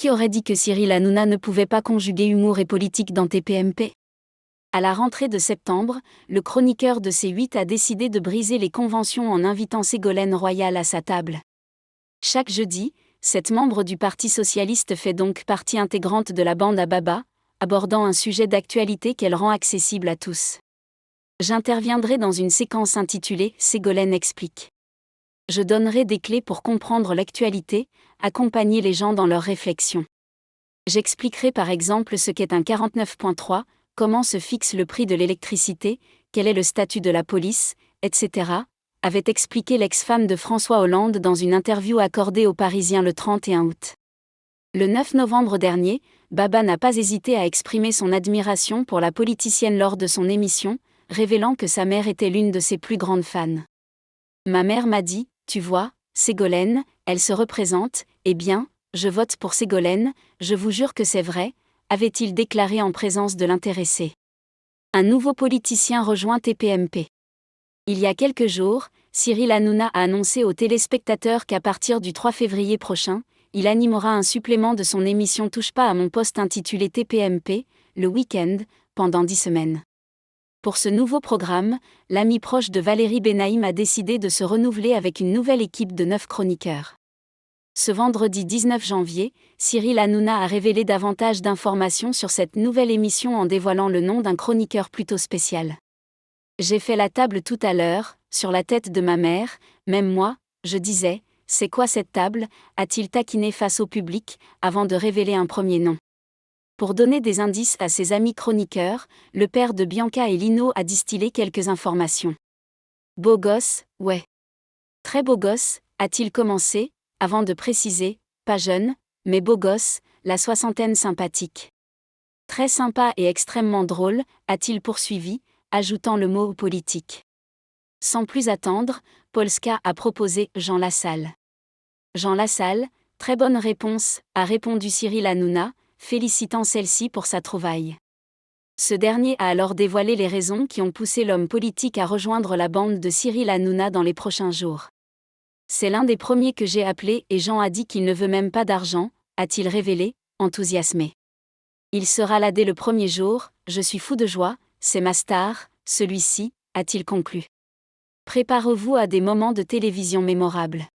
Qui aurait dit que Cyril Hanouna ne pouvait pas conjuguer humour et politique dans TPMP ? À la rentrée de septembre, le chroniqueur de C8 a décidé de briser les conventions en invitant Ségolène Royal à sa table. Chaque jeudi, cette membre du Parti socialiste fait donc partie intégrante de la bande à Baba, abordant un sujet d'actualité qu'elle rend accessible à tous. J'interviendrai dans une séquence intitulée « Ségolène explique ». Je donnerai des clés pour comprendre l'actualité, accompagner les gens dans leurs réflexions. J'expliquerai par exemple ce qu'est un 49.3, comment se fixe le prix de l'électricité, quel est le statut de la police, etc., avait expliqué l'ex-femme de François Hollande dans une interview accordée aux Parisiens le 31 août. Le 9 novembre dernier, Baba n'a pas hésité à exprimer son admiration pour la politicienne lors de son émission, révélant que sa mère était l'une de ses plus grandes fans. Ma mère m'a dit, tu vois, Ségolène, elle se représente, eh bien, je vote pour Ségolène, je vous jure que c'est vrai, avait-il déclaré en présence de l'intéressé. Un nouveau politicien rejoint TPMP. Il y a quelques jours, Cyril Hanouna a annoncé aux téléspectateurs qu'à partir du 3 février prochain, il animera un supplément de son émission Touche pas à mon poste intitulé TPMP, le week-end, pendant 10 semaines. Pour ce nouveau programme, l'ami proche de Valérie Benaïm a décidé de se renouveler avec une nouvelle équipe de 9 chroniqueurs. Ce vendredi 19 janvier, Cyril Hanouna a révélé davantage d'informations sur cette nouvelle émission en dévoilant le nom d'un chroniqueur plutôt spécial. J'ai fait la table tout à l'heure, sur la tête de ma mère, même moi, je disais, c'est quoi cette table, a-t-il taquiné face au public, avant de révéler un premier nom. Pour donner des indices à ses amis chroniqueurs, le père de Bianca et Lino a distillé quelques informations. Beau gosse, ouais. Très beau gosse, a-t-il commencé, avant de préciser, pas jeune, mais beau gosse, la soixantaine sympathique. Très sympa et extrêmement drôle, a-t-il poursuivi, ajoutant le mot politique. Sans plus attendre, Polska a proposé Jean Lassalle. Jean Lassalle, très bonne réponse, a répondu Cyril Hanouna, félicitant celle-ci pour sa trouvaille. Ce dernier a alors dévoilé les raisons qui ont poussé l'homme politique à rejoindre la bande de Cyril Hanouna dans les prochains jours. C'est l'un des premiers que j'ai appelé et Jean a dit qu'il ne veut même pas d'argent, a-t-il révélé, enthousiasmé. Il sera là dès le premier jour, je suis fou de joie, c'est ma star, celui-ci, a-t-il conclu. Préparez-vous à des moments de télévision mémorables.